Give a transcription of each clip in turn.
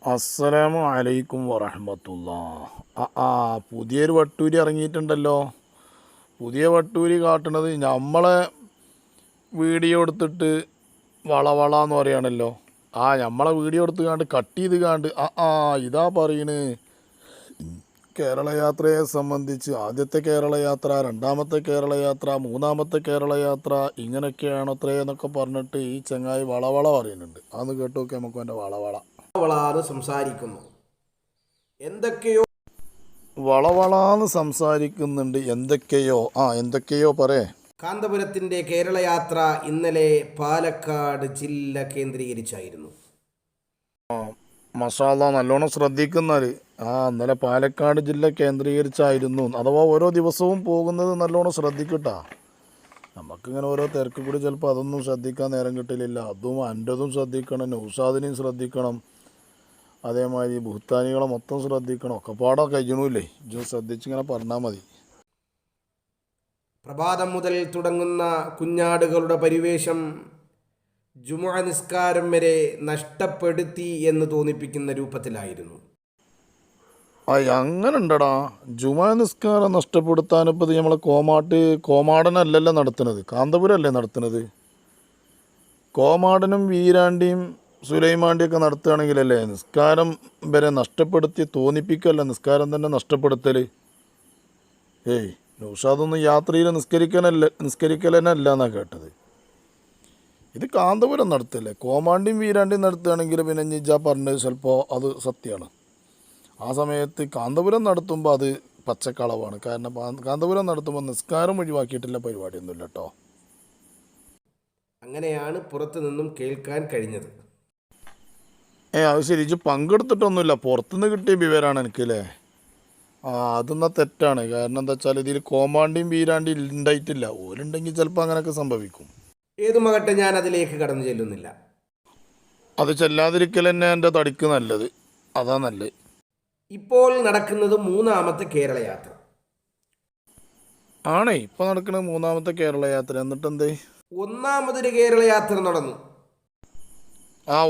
അസ്സലാമു അലൈക്കും വറഹ്മത്തുള്ളാ. പുതിയൊരു വട്ടൂരി ഇറങ്ങിയിട്ടുണ്ടല്ലോ. പുതിയ വട്ടൂരി കാട്ടുന്നത് നമ്മളെ വീഡിയോ എടുത്തിട്ട് വളവളാന്ന് പറയുകയാണല്ലോ. നമ്മളെ വീഡിയോ എടുത്ത് കാണ്ട് കട്ട് ചെയ്ത് കാണ്ട് ഇതാ പറയണ്. കേരള യാത്രയെ സംബന്ധിച്ച് ആദ്യത്തെ കേരള യാത്ര, രണ്ടാമത്തെ കേരള യാത്ര, മൂന്നാമത്തെ കേരള യാത്ര, ഇങ്ങനെയൊക്കെയാണത്രേ എന്നൊക്കെ പറഞ്ഞിട്ട് ഈ ചങ്ങായി വളവള പറയുന്നുണ്ട്. അതൊന്ന് കേട്ടു നോക്കി നമുക്ക് എൻ്റെ വളവള വളവളാന്ന് സംസാരിക്കുന്നു. എന്തൊക്കെയോ വളവളാന്ന് സംസാരിക്കുന്നുണ്ട്. എന്തൊക്കെയോ പറയേ. കാന്തപുരത്തിൻ്റെ കേരളയാത്ര ഇന്നലെ പാലക്കാട് ജില്ല കേന്ദ്രീകരിച്ചായിരുന്നു. മഷാല്ലാ, നല്ലോണം ശ്രദ്ധിക്കുന്നത്. ഇന്നലെ പാലക്കാട് ജില്ല കേന്ദ്രീകരിച്ചായിരുന്നു. അഥവാ ഓരോ ദിവസവും പോകുന്നത് നല്ലോണം ശ്രദ്ധിക്കട്ടാ. നമുക്കിങ്ങനെ ഓരോ തിരക്ക് കൂടി ചിലപ്പോൾ അതൊന്നും ശ്രദ്ധിക്കാൻ നേരം കിട്ടില്ല. അതും എൻ്റെതും ശ്രദ്ധിക്കണം, നൗഷാദിനെയും ശ്രദ്ധിക്കണം, അതേമാതിരി ബുഹ്താനികളെ മൊത്തം ശ്രദ്ധിക്കണം. ഒക്കെ പാടാൻ കഴിയണമില്ലേ. ഇജ്ജ് ശ്രദ്ധിച്ചിങ്ങനെ പറഞ്ഞാൽ മതി. പ്രഭാതം മുതൽ തുടങ്ങുന്ന കുഞ്ഞാടുകളുടെ പരിവേഷം ജുമുഅ നിസ്കാരം വരെ നഷ്ടപ്പെടുത്തി എന്ന് തോന്നിപ്പിക്കുന്ന രൂപത്തിലായിരുന്നു. അങ്ങനെ ഉണ്ടടാ. ജുമാ നിസ്കാരം നഷ്ടപ്പെടുത്താനിപ്പോൾ നമ്മളെ കോമാടനല്ലല്ലോ നടത്തുന്നത്, കാന്തപുരമല്ലേ നടത്തുന്നത്. കോമാടനും വീരാണ്ടിയും സുലൈമാണ്ടിയൊക്കെ നടത്തുകയാണെങ്കിലല്ലേ നിസ്കാരം വരെ നഷ്ടപ്പെടുത്തി തോന്നിപ്പിക്കല്ല, നിസ്കാരം തന്നെ നഷ്ടപ്പെടുത്തൽ. നൗഷാദൊന്നും യാത്രയിൽ നിസ്കരിക്കലല്ല എന്നാണ് കേട്ടത്. ഇത് കാന്തപുരം നടത്തല്ലേ. കോമാണ്ടിയും വീരാണ്ടിയും നടത്തുകയാണെങ്കിൽ പിന്നെ നിജ പറഞ്ഞത് ചിലപ്പോൾ അത് സത്യമാണ്. ആ സമയത്ത് കാന്തപുരം നടത്തുമ്പോൾ അത് പച്ചക്കളവാണ്. കാരണം കാന്തപുരം നടത്തുമ്പോൾ നിസ്കാരം ഒഴിവാക്കിയിട്ടുള്ള പരിപാടിയൊന്നുമില്ല കേട്ടോ. അങ്ങനെയാണ് പുറത്തു നിന്നും കേൾക്കാൻ കഴിഞ്ഞത്. അത് ശരി. ഇജ്ജ് പങ്കെടുത്തിട്ടൊന്നുമില്ല, പുറത്തുനിന്ന് കിട്ടിയ വിവരമാണ് എനിക്കല്ലേ. അതെന്നാ തെറ്റാണ്. കാരണം എന്താ വെച്ചാൽ ഇതിൽ കോമാണ്ടിയും വീരാണ്ടിയും ഉണ്ടായിട്ടില്ല. ഓരുണ്ടെങ്കിൽ ചിലപ്പോൾ അങ്ങനെയൊക്കെ സംഭവിക്കും. ഏതുമാകട്ടെ, ഞാൻ അതിലേക്ക് കടന്നു ചെല്ലുന്നില്ല. അത് ചെല്ലാതിരിക്കൽ തന്നെ എൻ്റെ തടിക്ക് നല്ലത്. അതാ നല്ലത്. ഇപ്പോൾ നടക്കുന്നത് മൂന്നാമത്തെ കേരളയാത്ര ഇപ്പോൾ നടക്കുന്നത് മൂന്നാമത്തെ കേരള യാത്ര. എന്നിട്ടെന്തേ? ഒന്നാമതൊരു കേരളയാത്ര നടന്നു.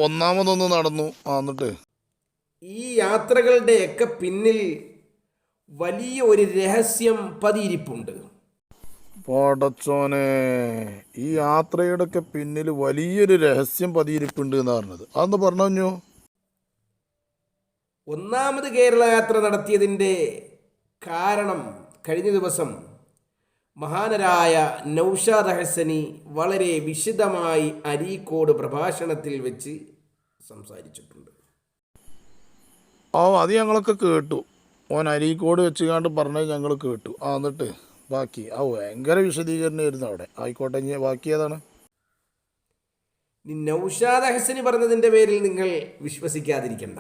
ഒന്നാമതൊന്ന് നടന്നു. എന്നിട്ട് ഈ യാത്രകളുടെയൊക്കെ പിന്നിൽ വലിയ ഒരു രഹസ്യം പതിയിരിപ്പുണ്ട്. പടച്ചോനെ, ഈ യാത്രയുടെ ഒക്കെ പിന്നിൽ വലിയൊരു രഹസ്യം പതിയിരിപ്പുണ്ട് എന്ന് പറഞ്ഞത് അതൊന്ന് പറഞ്ഞു. ഒന്നാമത് കേരളയാത്ര നടത്തിയതിൻ്റെ കാരണം കഴിഞ്ഞ ദിവസം മഹാനരായ നൗഷാദ് ഹസനി വളരെ വിശദമായി അരീക്കോട് പ്രഭാഷണത്തിൽ വെച്ച് സംസാരിച്ചിട്ടുണ്ട്. അത് ഞങ്ങളൊക്കെ കേട്ടു. ഓൻ അരീക്കോട് വെച്ച് കണ്ട് പറഞ്ഞത് ഞങ്ങൾ കേട്ടു. എന്നിട്ട് ബാക്കി ഭയങ്കര വിശദീകരണമായിരുന്നു അവിടെ. ആയിക്കോട്ടെ, ഇനി ബാക്കി ഏതാണ്? നൗഷാദ് ഹസനി പറഞ്ഞതിൻ്റെ പേരിൽ നിങ്ങൾ വിശ്വസിക്കാതിരിക്കണ്ട.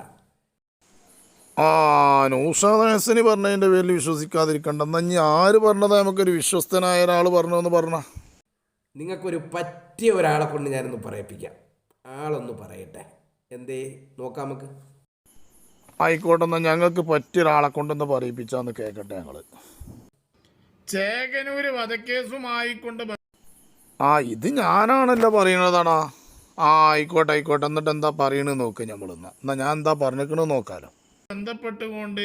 നൗഷാദ് ഹസനി പറഞ്ഞതിൻ്റെ പേരിൽ വിശ്വസിക്കാതിരിക്കണ്ട. എന്നാൽ ഇനി ആര് പറഞ്ഞത്? നമുക്കൊരു വിശ്വസ്തനായ ഒരാൾ പറഞ്ഞതെന്ന് പറഞ്ഞാൽ നിങ്ങൾക്കൊരു പറ്റിയ ഒരാളെ കൊണ്ട് ഞാനൊന്ന് പറയിപ്പിക്കാം. ആളൊന്ന് പറയട്ടെ. എന്തേ നോക്കാം നമുക്ക്. ആയിക്കോട്ടെ, എന്നാൽ ഞങ്ങൾക്ക് പറ്റിയ ഒരാളെ കൊണ്ടൊന്ന് പറയിപ്പിച്ചാന്ന് കേൾക്കട്ടെ ഞങ്ങൾ. ചേകനൂര് വധക്കേസുമായിക്കൊണ്ട് ഇത് ഞാനാണല്ലോ പറയണതാണോ? ആയിക്കോട്ടെ. എന്നിട്ട് എന്താ പറയണെന്ന് നോക്കുക നമ്മളെന്നാ ഞാൻ എന്താ പറഞ്ഞിരിക്കണെന്ന് നോക്കാലോ. ബന്ധപ്പെട്ടുകൊണ്ട്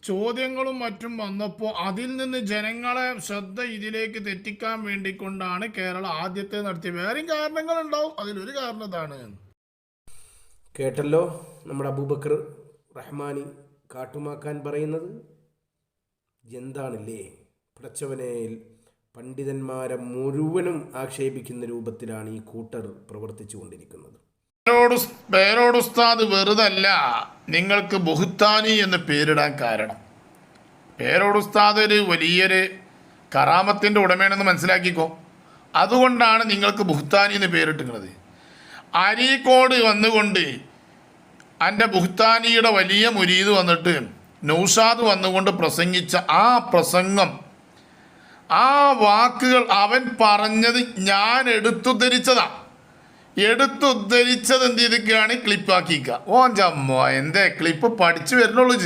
ചോദ്യങ്ങളും മറ്റും വന്നപ്പോൾ അതിൽ നിന്ന് ജനങ്ങളെ ശ്രദ്ധ ഇതിലേക്ക് തെറ്റിക്കാൻ വേണ്ടിക്കൊണ്ടാണ് കേരളം ആദ്യത്തെ നടത്തിയത്. വേറെയും കാരണങ്ങളുണ്ടാവും, അതിലൊരു കാരണം ഇതാണ്. കേട്ടല്ലോ നമ്മുടെ അബൂബക്കർ റഹ്മാനി കാട്ടുമാക്കാൻ പറയുന്നത്. എന്താണില്ലേ പടച്ചവനെ, പണ്ഡിതന്മാരെ മുഴുവനും ആക്ഷേപിക്കുന്ന രൂപത്തിലാണ് ഈ കൂട്ടർ പ്രവർത്തിച്ചു കൊണ്ടിരിക്കുന്നത്. പേരോട് ഉസ്താദ് വെറുതല്ല നിങ്ങൾക്ക് ബുഹ്താനി എന്ന് പേരിടാൻ കാരണം. പേരോട് ഉസ്താദ് ഒരു വലിയൊരു കറാമത്തിൻ്റെ ഉടമയാണെന്ന് മനസ്സിലാക്കിക്കോ. അതുകൊണ്ടാണ് നിങ്ങൾക്ക് ബുഹ്താനി എന്ന് പേരിട്ടുന്നത്. അരീക്കോട് വന്നുകൊണ്ട് എൻ്റെ ബുഹ്താനിയുടെ വലിയ മുരീദ് വന്നിട്ട് നൗഷാദ് വന്നുകൊണ്ട് പ്രസംഗിച്ച ആ പ്രസംഗം, ആ വാക്കുകൾ അവൻ പറഞ്ഞത് ഞാൻ എടുത്തുദ്ധരിച്ചതാ. എടുത്തുദ്ധരിച്ചത് എന്ത് ചെയ്തൊക്കെയാണ് ക്ലിപ്പാക്കിക്ക. ചമ്മോ, എന്തേ ക്ലിപ്പ് പഠിച്ചു വരുന്നുള്ളൂ.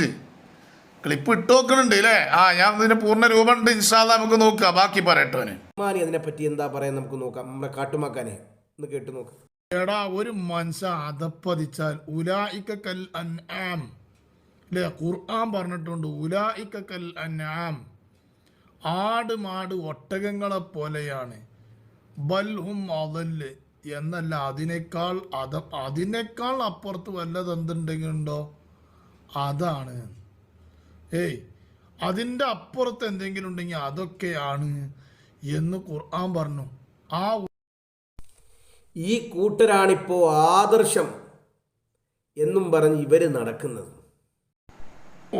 ക്ലിപ്പ് ഇട്ട് നോക്കണുണ്ട് അല്ലേ? ഞാൻ ഇതിന് പൂർണ്ണ രൂപം ഉണ്ട്. ഇൻഷാ അല്ലാഹ് നമുക്ക് നോക്കാം. ബാക്കി പറയട്ടോന് അതിനെപ്പറ്റി എന്താ പറയാൻ നമുക്ക് നോക്കാം. നമ്മളെ കാട്ടുമാക്കാനെ ഒന്ന് കേട്ടു നോക്കാം. എടാ ഒരു മനുഷ്യ അതപ്പതിച്ചാൽ ഉലായിക കൽ അൻആം, അല്ലേ? ഖുർആൻ പറഞ്ഞിട്ടുണ്ട് ഉലായിക കൽ അൻആം, ആട് മാട് ഒട്ടകങ്ങളെ പോലെയാണ്. ബൽഹും അതല്ല് എന്നല്ല, അതിനേക്കാൾ അപ്പുറത്ത് വല്ലത് എന്തുണ്ടെങ്കിലുണ്ടോ അതാണ്. ഏയ് അതിൻ്റെ അപ്പുറത്ത് എന്തെങ്കിലും ഉണ്ടെങ്കിൽ അതൊക്കെയാണ് എന്ന് ഖുർആൻ പറഞ്ഞു. ആ ഈ കൂട്ടരാണിപ്പോൾ ആദർശം എന്നും പറഞ്ഞ് ഇവർ നടക്കുന്നത്.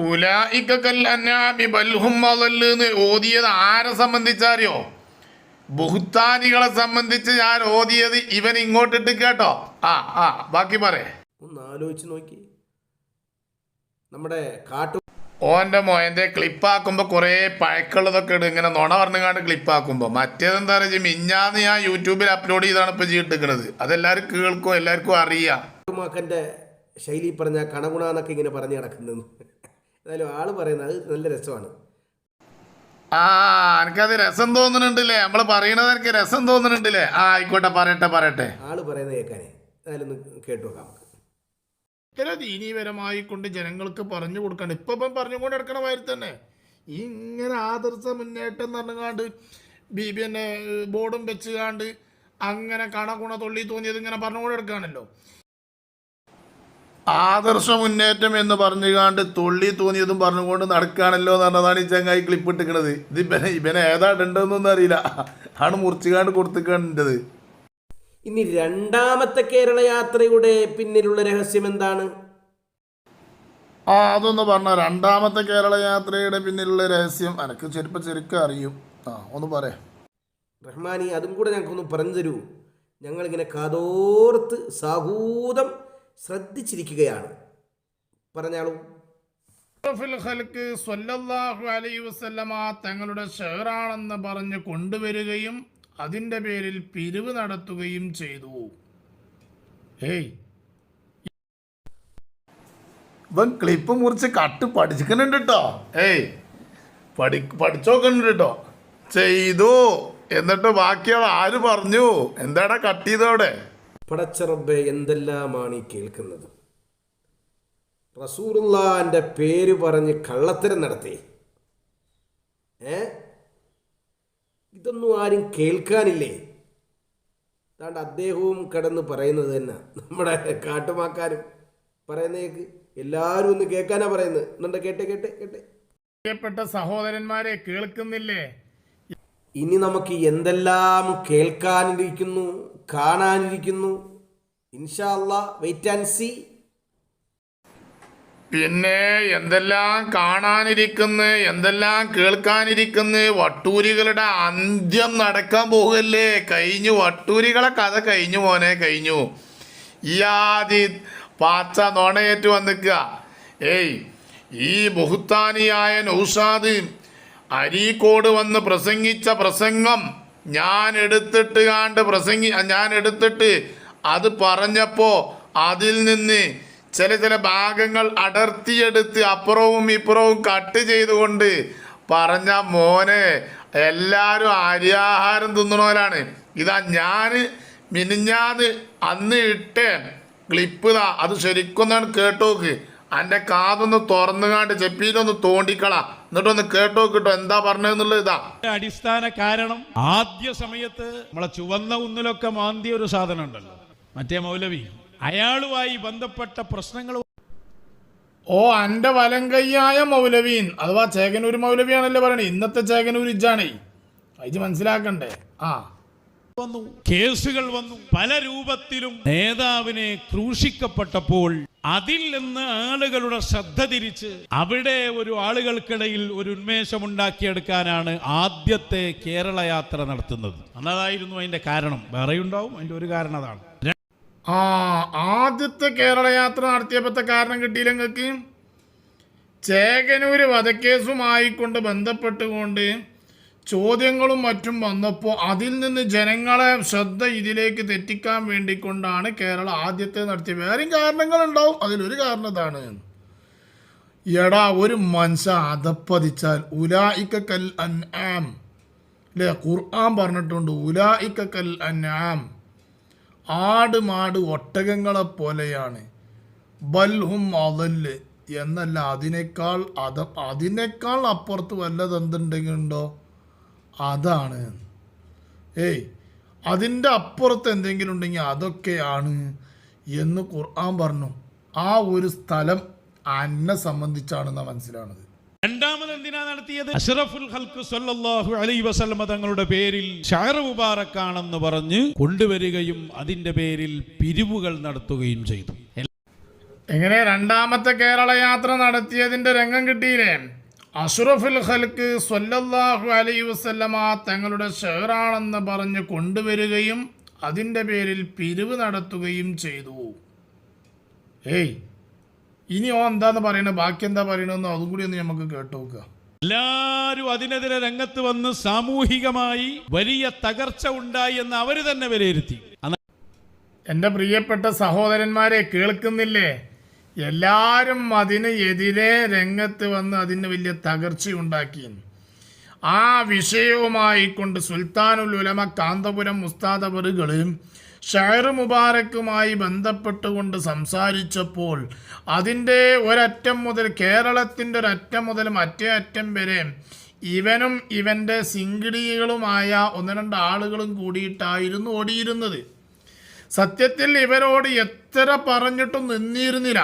ഉലായിക കൽ അൻആമി ബൽഹും അളല്ല് എന്ന് ഓതിയത് ആരെ സംബന്ധിച്ചറിയോ? ബുഹ്താനികളെ സംബന്ധിച്ച് ഞാൻ ഓതിയത് ഇവൻ ഇങ്ങോട്ടിട്ട് കേട്ടോ. ബാക്കി പറയേ. ഒന്ന് ആലോചിച്ച് നോക്കി. നമ്മുടെ കാട്ടു ഓൻ്റെ മോയൻ്റെ ക്ലിപ്പാക്കുമ്പോൾ കുറേ പഴക്കമുള്ളതൊക്കെ ഇടും, ഇങ്ങനെ നുണ പറഞ്ഞുകൊണ്ട് ക്ലിപ്പാക്കുമ്പോൾ. മറ്റേതെന്താ പറയുക, മിഞ്ഞാന്ന് ഞാൻ യൂട്യൂബിൽ അപ്ലോഡ് ചെയ്താണ് ഇപ്പോൾ ചെയ്തിട്ടിരിക്കുന്നത്. അതെല്ലാവരും കേൾക്കും, എല്ലാവർക്കും അറിയാം. മക്കൻ്റെ ശൈലി പറഞ്ഞ കണഗുണാന്നൊക്കെ ഇങ്ങനെ പറഞ്ഞു നടക്കുന്നത്. എന്നാലും ആള് പറയുന്നത് അത് നല്ല രസമാണ്. എനിക്കത് രസം തോന്നുന്നുണ്ടല്ലേ, നമ്മൾ പറയണത് എനിക്ക് രസം തോന്നുന്നുണ്ടല്ലേ. ആയിക്കോട്ടെ, പറയട്ടെ. ആള് പറയുന്നത് കേൾക്കാനേ, എന്നാലും കേട്ടു നോക്കാം നമുക്ക്. ഇത്ര ദീനീപരമായി കൊണ്ട് ജനങ്ങൾക്ക് പറഞ്ഞു കൊടുക്കണം. ഇപ്പം പറഞ്ഞുകൊണ്ട് എടുക്കണ മാതിരി തന്നെ ഇങ്ങനെ ആദർശ മുന്നേറ്റം എന്ന് പറഞ്ഞുകാണ്ട് പിന്നെ ബോർഡും വെച്ചുകാണ്ട് അങ്ങനെ കണകുണ തൊള്ളി തോന്നിയത് ഇങ്ങനെ പറഞ്ഞുകൊണ്ട് എടുക്കുകയാണല്ലോ. ആദർശ മുന്നേറ്റം എന്ന് പറഞ്ഞുകാണ്ട് തൊള്ളി തോന്നിയതും പറഞ്ഞുകൊണ്ട് നടക്കുകയാണല്ലോ എന്ന് പറഞ്ഞതാണ് ഈ ചങ്ങായി ക്ലിപ്പ് ഇട്ടിക്കണത്. ഇത് ഇവനെ ഏതാണ്ടുണ്ടെന്നൊന്നും അറിയില്ല, ആണ് മുറിച്ചുകാണ്ട് കൊടുത്തിക്കാണ്ടത്. ഇനി രണ്ടാമത്തെ കേരള യാത്രയുടെ പിന്നിലുള്ള രഹസ്യം എന്താണ്? അതൊന്ന് പറഞ്ഞ. രണ്ടാമത്തെ കേരള യാത്രയുടെ പിന്നിലുള്ള രഹസ്യം എനിക്ക് ശരിക്കും അറിയും. ഒന്ന് പറയാം റഹ്മാനി, അതും കൂടെ ഞങ്ങൾക്കൊന്ന് പറഞ്ഞു തരൂ. ഞങ്ങളിങ്ങനെ കാതോർത്ത് സാഹൂതം ശ്രദ്ധിച്ചിരിക്കുകയാണ്. പറഞ്ഞാളൂ. സ്വല്ലല്ലാഹു അലൈഹി വസല്ലമ തങ്ങളുടെ ഷെയറാണെന്ന് പറഞ്ഞ് കൊണ്ടുവരികയും അതിൻ്റെ പേരിൽ പിരിവ് നടത്തുകയും ചെയ്തു. ഇവൻ ക്ലിപ്പ് മുറിച്ച് കട്ട് പഠിച്ചിക്കുന്നുണ്ട് കേട്ടോ. പഠിച്ചോക്കുന്നുണ്ട് കേട്ടോ. ചെയ്തു എന്നിട്ട് ബാക്കിയാൾ ആര് പറഞ്ഞു? എന്താടാ കട്ട് ചെയ്തവിടെ? പടച്ചറബ്ബെ, എന്തെല്ലാമാണ് ഈ കേൾക്കുന്നത്. റസൂലുള്ളാഹിന്റെ പേര് പറഞ്ഞ് കള്ളത്തരം നടത്തി. ഇതൊന്നും ആരും കേൾക്കാനില്ലേ? അതുകൊണ്ട് അദ്ദേഹവും കിടന്ന് പറയുന്നത് തന്നെ, നമ്മുടെ കാട്ടുമാക്കാരും പറയുന്നേക്ക് എല്ലാവരും ഒന്ന് കേൾക്കാനാ പറയുന്നത്. എന്നുണ്ട് കേട്ടെ. പ്രിയപ്പെട്ട സഹോദരന്മാരെ, കേൾക്കുന്നില്ലേ? ഇനി നമുക്ക് എന്തെല്ലാം കേൾക്കാനിരിക്കുന്നു, കാണാനിരിക്കുന്നു. ഇൻഷാ അല്ലാഹ്, വെയിറ്റ് ആൻഡ് സീ. പിന്നെ എന്തെല്ലാം കാണാനിരിക്കുന്നു, എന്തെല്ലാം കേൾക്കാനിരിക്കുന്നു. വട്ടൂരികളുടെ അന്ത്യം നടക്കാൻ പോകുകയല്ലേ. കഴിഞ്ഞു, വട്ടൂരികളെ കഥ കഴിഞ്ഞു മോനെ, കഴിഞ്ഞു. ഈ ആദി പാച്ച നോണയേറ്റ് വന്നിക്കുക. ഈ ബഹുത്താനിയായ നൗഷാദ് അരീക്കോട് വന്ന് പ്രസംഗിച്ച പ്രസംഗം ഞാൻ എടുത്തിട്ട് അത് പറഞ്ഞപ്പോൾ അതിൽ നിന്ന് ചില ഭാഗങ്ങൾ അടർത്തിയെടുത്ത് അപ്പുറവും ഇപ്പുറവും കട്ട് ചെയ്തുകൊണ്ട് പറഞ്ഞ മോനെ, എല്ലാവരും അരിയാഹാരം തിന്നണോലാണ്. ഇതാ ഞാൻ മിനിഞ്ഞാന്ന് അന്ന് ഇട്ടേ ക്ലിപ്പ് അത് ശരിക്കൊന്നാണ് കേട്ടോക്ക്. എൻ്റെ കാതൊന്ന് തുറന്നുകാണ്ട് ചെപ്പിയിലൊന്ന് തോണ്ടിക്കള, എന്നിട്ടൊന്ന് കേട്ടോക്കിട്ടോ എന്താ പറഞ്ഞതെന്നുള്ളത്. ഇതാ അടിസ്ഥാന കാരണം. ആദ്യ സമയത്ത് നമ്മളെ ചുവന്ന ഉന്നിലൊക്കെ മാന്തിയ ഒരു സാധനം ഉണ്ടല്ലോ, മറ്റേ മൗലവി, അയാളുമായി ബന്ധപ്പെട്ട പ്രശ്നങ്ങൾ. എൻ്റെ വലം കൈയായ മൗലവീൻ അഥവാ ചേകനൂർ മൗലവിയാണല്ലേ പറയണേ. ഇന്നത്തെ ചേകനൂർ ഇജ്ജാണേ, ഇത് മനസ്സിലാക്കണ്ടേ. വന്നു, കേസുകൾ വന്നു, പല രൂപത്തിലും നേതാവിനെ ക്രൂശിക്കപ്പെട്ടപ്പോൾ അതിൽ നിന്ന് ആളുകളുടെ ശ്രദ്ധ തിരിച്ച് അവിടെ ഒരു ആളുകൾക്കിടയിൽ ഒരു ഉന്മേഷമുണ്ടാക്കിയെടുക്കാനാണ് ആദ്യത്തെ കേരള യാത്ര നടത്തുന്നത്. അതായിരുന്നു അതിന്റെ കാരണം. വേറെയുണ്ടാവും അതിന്റെ ഒരു കാരണം അതാണ്. ആദ്യത്തെ കേരള യാത്ര നടത്തിയപ്പോഴത്തെ കാരണം കിട്ടിയില്ല നിങ്ങൾക്ക്? ചേകനൂർ വധക്കേസുമായിക്കൊണ്ട് ബന്ധപ്പെട്ടുകൊണ്ട് ചോദ്യങ്ങളും മറ്റും വന്നപ്പോൾ അതിൽ നിന്ന് ജനങ്ങളെ ശ്രദ്ധ ഇതിലേക്ക് തെറ്റിക്കാൻ വേണ്ടിക്കൊണ്ടാണ് കേരളം ആദ്യത്തെ നടത്തിയത്. വേറെയും കാരണങ്ങളുണ്ടാവും, അതിലൊരു കാരണം ഇതാണ്. എടാ ഒരു മനുഷ്യ അതപ്പതിച്ചാൽ ഉലായിക കൽ അൻആം, അല്ലേ? ഖുർആൻ പറഞ്ഞിട്ടുണ്ട് ഉലായിക കൽ അൻആം, ആട് മാട് ഒട്ടകങ്ങളെ പോലെയാണ്. ബൽഹും അതല് എന്നല്ല, അതിനേക്കാൾ അപ്പുറത്ത് വല്ലത് എന്തുണ്ടെങ്കിൽ ഉണ്ടോ അതാണ്. അതിൻ്റെ അപ്പുറത്ത് എന്തെങ്കിലും ഉണ്ടെങ്കിൽ അതൊക്കെയാണ് എന്ന് ഖുർആൻ പറഞ്ഞു. ആ ഒരു സ്ഥലം അന്നെ സംബന്ധിച്ചാണെന്നാണ് മനസ്സിലാണത്. രണ്ടാമത് എന്തിനാ നടത്തിയത്? അഷ്റഫുൽ ഖൽഖ് സല്ലല്ലാഹു അലൈഹി വസല്ലമ തങ്ങളുടെ പേരിൽ ഷഅർ മുബാറക്കാണെന്ന് പറഞ്ഞ് കൊണ്ടുവരികയും അതിന്റെ പേരിൽ പിരിവുകൾ നടത്തുകയും ചെയ്തു. എങ്ങനെ രണ്ടാമത്തെ കേരള യാത്ര നടത്തിയതിന്റെ രംഗം കിട്ടിയില്ലേ? അഷ്റഫുൽ ഖൽഖ് സല്ലല്ലാഹു അലൈഹി വസല്ലമ തങ്ങളുടെ ഷഅറാണെന്ന് പറഞ്ഞ് കൊണ്ടുവരികയും അതിന്റെ പേരിൽ പിരിവ് നടത്തുകയും ചെയ്തു. ഇനി എന്താന്ന് പറയണത്, ബാക്കി എന്താ പറയണെന്ന് അതും കൂടി ഒന്ന് നമുക്ക് കേട്ടു നോക്കുക. എല്ലാവരും അതിനെതിരെ രംഗത്ത് വന്ന് സാമൂഹികമായി വലിയ തകർച്ച ഉണ്ടായി എന്ന് അവര് തന്നെ വിലയിരുത്തി. എൻ്റെ പ്രിയപ്പെട്ട സഹോദരന്മാരെ, കേൾക്കുന്നില്ലേ? എല്ലാവരും അതിന് എതിരെ രംഗത്ത് വന്ന് അതിന് വലിയ തകർച്ചയുണ്ടാക്കി. ആ വിഷയവുമായി കൊണ്ട് സുൽത്താനുൽ ഉലമ കാന്തപുരം ഉസ്താദ് അവറുകളും ഷഅർ മുബാറക്കുമായി ബന്ധപ്പെട്ടുകൊണ്ട് സംസാരിച്ചപ്പോൾ അതിൻ്റെ ഒരറ്റം മുതൽ, കേരളത്തിൻ്റെ ഒരറ്റം മുതൽ മറ്റേ അറ്റം വരെ ഇവനും ഇവൻ്റെ സിംഗിടികളുമായ 1-2 ആളുകളും കൂടിയിട്ടായിരുന്നു ഓടിയിരുന്നത്. സത്യത്തിൽ ഇവരോട് എത്ര പറഞ്ഞിട്ടും നിന്നിരുന്നില്ല.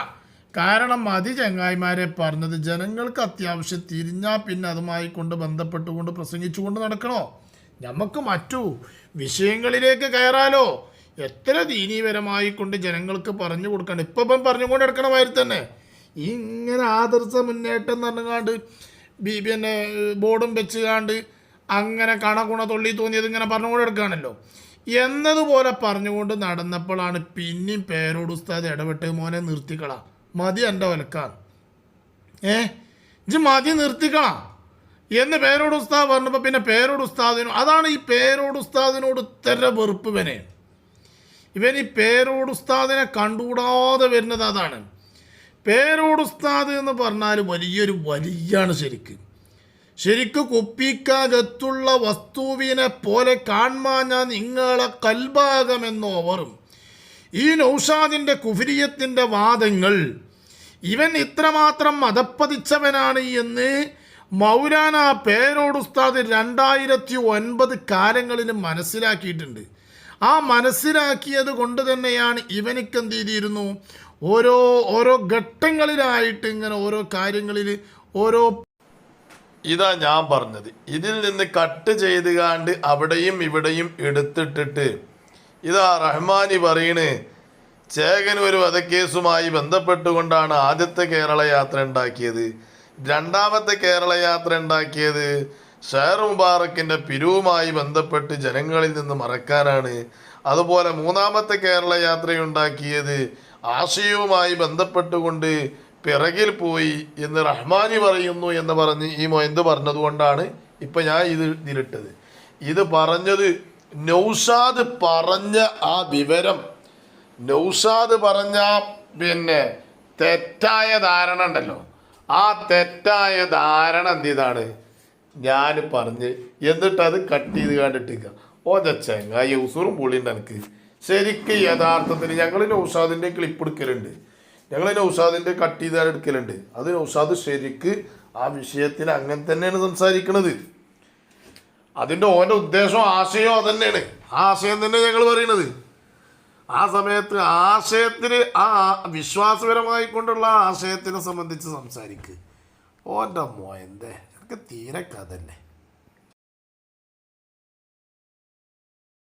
കാരണം ചങ്ങായിമാരെ പറഞ്ഞത് ജനങ്ങൾക്ക് അത്യാവശ്യം തിരിഞ്ഞാൽ പിന്നെ അതുമായി കൊണ്ട് ബന്ധപ്പെട്ടുകൊണ്ട് പ്രസംഗിച്ചുകൊണ്ട് നടക്കണോ? നമുക്ക് മറ്റു വിഷയങ്ങളിലേക്ക് കയറാലോ. എത്ര ദീനീപരമായി കൊണ്ട് ജനങ്ങൾക്ക് പറഞ്ഞു കൊടുക്കണം. ഇപ്പം പറഞ്ഞുകൊണ്ട് എടുക്കണ മാതിരി തന്നെ ഇങ്ങനെ ആദർശ മുന്നേറ്റം എന്ന് പറഞ്ഞാണ്ട് പിന്നെ ബോർഡും വെച്ചുകാണ്ട് അങ്ങനെ കണകുണ തൊള്ളി തോന്നിയത് ഇങ്ങനെ പറഞ്ഞുകൊണ്ട് എടുക്കുകയാണല്ലോ. എന്നതുപോലെ പറഞ്ഞുകൊണ്ട് നടന്നപ്പോഴാണ് പിന്നെയും പേരോട് ഉസ്താദ് ഇടപെട്ട് മോനെ നിർത്തിക്കളാം, മതി എൻ്റെ വലക്കാൻ, ഇജ്ജ് മതി നിർത്തിക്കളാം എന്ന് പേരോട് ഉസ്താദ് പറഞ്ഞപ്പോൾ പിന്നെ പേരോട് ഉസ്താദിനും അതാണ് ഈ പേരോട് ഉസ്താദിനോട് ഇത്ര വെറുപ്പ് ഇവൻ ഈ പേരോട് ഉസ്താദിനെ കണ്ടുകൂടാതെ വരുന്നത് അതാണ്. പേരോട് ഉസ്താദ് എന്ന് പറഞ്ഞാൽ വലിയൊരു വലിയാണ്. ശരിക്ക് കുപ്പിക്കകത്തുള്ള വസ്തുവിനെ പോലെ കാൺമാഞ്ഞ നിങ്ങളെ കൽഭാഗമെന്നോവറും ഈ നൗഷാദിൻ്റെ കുഫ്രിയത്തിൻ്റെ വാദങ്ങൾ ഇവൻ ഇത്രമാത്രം മതപ്പതിച്ചവനാണ് എന്ന് മൗലാന പേരോട് ഉസ്താദ് 2009 കാലങ്ങളിൽ മനസ്സിലാക്കിയിട്ടുണ്ട്. ആ മനസ്സിലാക്കിയത് കൊണ്ട് തന്നെയാണ് ഇവനിക്ക് എന്ത് ചെയ്തിരുന്നു, ഓരോ ഘട്ടങ്ങളിലായിട്ട് ഇങ്ങനെ ഓരോ കാര്യങ്ങളിൽ ഇതാ ഞാൻ പറഞ്ഞത്, ഇതിൽ നിന്ന് കട്ട് ചെയ്ത് കാണ്ട് അവിടെയും ഇവിടെയും എടുത്തിട്ടിട്ട് ഇതാ റഹ്മാനി പറയണ് ചേകൻ ഒരു വധക്കേസുമായി ബന്ധപ്പെട്ടുകൊണ്ടാണ് ആദ്യത്തെ കേരള യാത്ര ഉണ്ടാക്കിയത്. രണ്ടാമത്തെ കേരള യാത്ര ഉണ്ടാക്കിയത് ഷഅർ മുബാറക്കിൻ്റെ പിരിവുമായി ബന്ധപ്പെട്ട് ജനങ്ങളിൽ നിന്ന് മറക്കാനാണ്. അതുപോലെ മൂന്നാമത്തെ കേരള യാത്രയുണ്ടാക്കിയത് ആശയവുമായി ബന്ധപ്പെട്ടുകൊണ്ട് പിറകിൽ പോയി എന്ന് റഹ്മാനി പറയുന്നു എന്ന് പറഞ്ഞ് ഈ മൊയന്ത് പറഞ്ഞതുകൊണ്ടാണ് ഇപ്പം ഞാൻ ഇതിലിട്ടത്. ഇത് പറഞ്ഞത് നൗഷാദ് പറഞ്ഞ ആ വിവരം, നൗഷാദ് പറഞ്ഞ പിന്നെ തെറ്റായ ധാരണ ഉണ്ടല്ലോ, ആ തെറ്റായ ധാരണ എന്താണ് ഞാൻ പറഞ്ഞ് എന്നിട്ട് അത് കട്ട് ചെയ്ത് കണ്ടിട്ടിരിക്കുക. ചെങ്ങായി ഉസൂറും പൊളിയുണ്ട് എനിക്ക്. ശരിക്കും യഥാർത്ഥത്തിൽ ഞങ്ങൾ നൗഷാദിൻ്റെ ക്ലിപ്പ് എടുക്കലുണ്ട്, ഞങ്ങൾ നൗഷാദിൻ്റെ കട്ട് ചെയ്താൽ എടുക്കലുണ്ട്. അത് നൗഷാദ് ശരിക്ക് ആ വിഷയത്തിൽ അങ്ങനെ തന്നെയാണ് സംസാരിക്കുന്നത്. അതിൻ്റെ ഓൻ്റെ ഉദ്ദേശം ആശയം അതന്നെയാണ്. ആ ആശയം തന്നെ ഞങ്ങൾ പറയണത്. ആ സമയത്ത് ആശയത്തിന് ആ വിശ്വാസപരമായി കൊണ്ടുള്ള ആശയത്തിനെ സംബന്ധിച്ച് സംസാരിക്കുക. ഓൻ്റെ മോയൻ്റെ എനിക്ക് തീരെ കഥന്നെ.